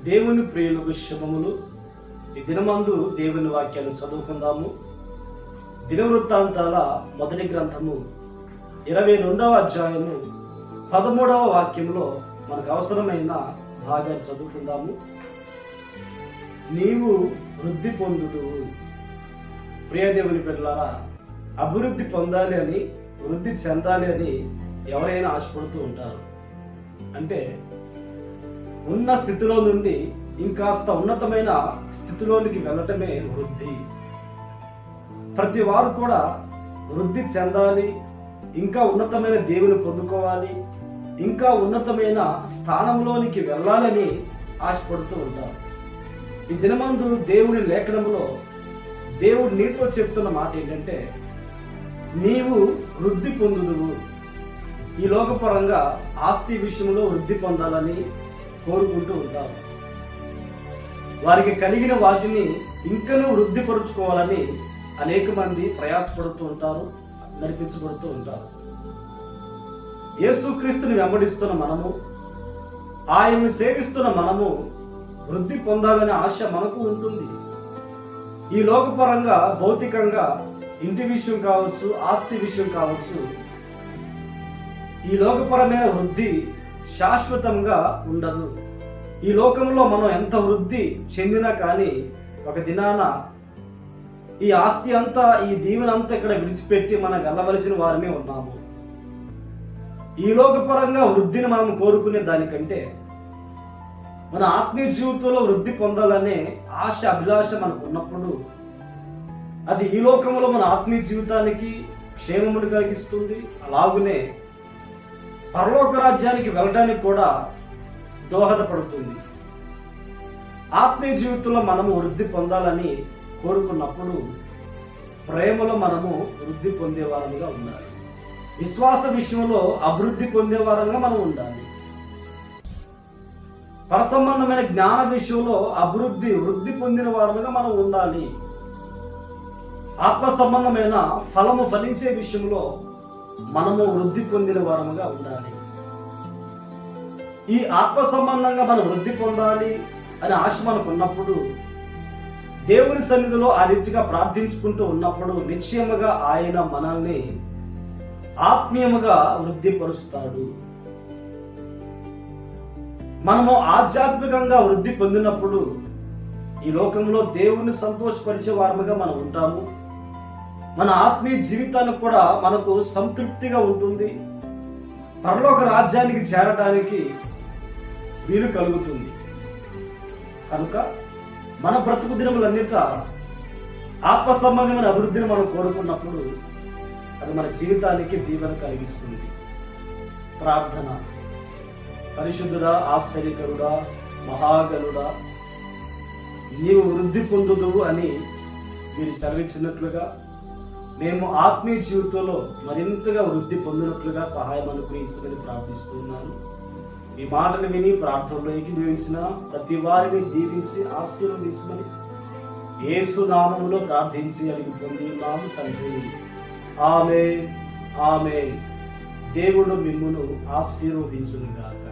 దేవుని ప్రియులకు శుభములు. ఈ దినమందు దేవుని వాక్యాలు చదువుకుందాము. దినవృత్తాంతాల మొదటి గ్రంథము 22వ అధ్యాయము 13వ వాక్యంలో మనకు అవసరమైన భాగాన్ని చదువుకుందాము. నీవు వృద్ధి పొందుదువు. ప్రియ దేవుని బిడ్డలారా, అభివృద్ధి పొందాలి అని, వృద్ధి చెందాలి అని ఎవరైనా ఆశపడుతూ ఉంటారు. అంటే ఉన్న స్థితిలో నుండి ఇంకాస్త ఉన్నతమైన స్థితిలోనికి వెళ్ళటమే వృద్ధి. ప్రతి వారు కూడా వృద్ధి చెందాలి, ఇంకా ఉన్నతమైన దేవుని పొందుకోవాలి, ఇంకా ఉన్నతమైన స్థానంలోనికి వెళ్ళాలని ఆశపడుతూ ఉంటారు. ఈ దినమందు దేవుని లేఖనంలో దేవుడు నీతో చెప్తున్న మాట ఏంటంటే, నీవు వృద్ధి పొందుదువు. ఈ లోకపరంగా ఆస్తి విషయంలో వృద్ధి పొందాలని కోరుకుంటూ ఉంటారు. వారికి కలిగిన వాటిని ఇంకనూ వృద్ధిపరుచుకోవాలని అనేక మంది ప్రయాసపడుతూ ఉంటారు, నడిపించబడుతూ ఉంటారు. యేసుక్రీస్తుని వెంబడిస్తున్న మనము, ఆయన్ని సేవిస్తున్న మనము వృద్ధి పొందాలనే ఆశ మనకు ఉంటుంది. ఈ లోకపరంగా భౌతికంగా ఇంటి విషయం కావచ్చు, ఆస్తి విషయం కావచ్చు, ఈ లోకపరమైన వృద్ధి శాశ్వతంగా ఉండదు. ఈ లోకంలో మనం ఎంత వృద్ధి చెందినా కానీ ఒక దినాన ఈ ఆస్తి అంతా, ఈ దీవెన అంతా ఇక్కడ విడిచిపెట్టి మనం వెళ్ళవలసిన వారమే ఉన్నాము. ఈ లోకపరంగా వృద్ధిని మనం కోరుకునే దానికంటే మన ఆత్మీయ జీవితంలో వృద్ధి పొందాలనే ఆశ, అభిలాష మనకు ఉన్నప్పుడు అది ఈ లోకంలో మన ఆత్మీయ జీవితానికి క్షేమమును కలిగిస్తుంది. అలాగునే పరలోక రాజ్యానికి వెళ్ళడానికి కూడా దోహదపడుతుంది. ఆత్మీయ జీవితంలో మనము వృద్ధి పొందాలని కోరుకున్నప్పుడు ప్రేమలో మనము వృద్ధి పొందేవారంగా ఉండాలి. విశ్వాస విషయంలో అభివృద్ధి పొందేవారంగా మనం ఉండాలి. పరసంబంధమైన జ్ఞాన విషయంలో వృద్ధి పొందిన వారంగా మనం ఉండాలి. ఆత్మ సంబంధమైన ఫలము ఫలించే విషయంలో మనము వృద్ధి పొందిన వారముగా ఉండాలి. ఈ ఆత్మ సంబంధంగా మనం వృద్ధి పొందాలి అనే ఆశ మనకు ఉన్నప్పుడు, దేవుని సన్నిధిలో ఆ రీతిగా ప్రార్థించుకుంటూ ఉన్నప్పుడు నిశ్చయముగా ఆయన మనల్ని ఆత్మీయముగా వృద్ధిపరుస్తాడు. మనము ఆధ్యాత్మికంగా వృద్ధి పొందినప్పుడు ఈ లోకంలో దేవుని సంతోషపరిచే వారముగా మనం ఉంటాము. మన ఆత్మీయ జీవితానికి కూడా మనకు సంతృప్తిగా ఉంటుంది. పరలోక రాజ్యానికి చేరడానికి వీలు కలుగుతుంది. కనుక మన బ్రతుకు దినములన్నిట ఆత్మ సంబంధమైన అభివృద్ధిని మనం కోరుకున్నప్పుడు అది మన జీవితానికి దీవెన కలిగిస్తుంది. ప్రార్థన. పరిశుద్ధుడా, ఆశ్చర్యకరుడా, మహాగణుడా, నీవు వృద్ధి పొందుదువు అని మీరు సెలవిచ్చినట్లుగా మేము ఆత్మీయ జీవితంలో మరింతగా వృద్ధి పొందినట్లుగా సహాయం అనుగ్రహించమని ప్రార్థిస్తున్నాను. ఈ మాటను విని ప్రార్థనలో ఏకీభవించిన ప్రతి వారిని దీవించి ఆశీర్వదించమని యేసు నామములో ప్రార్థించి అడిగి పొందున్నాము తండ్రి. ఆమేన్, ఆమేన్. దేవుడు మిమ్మును ఆశీర్వదించును గాక.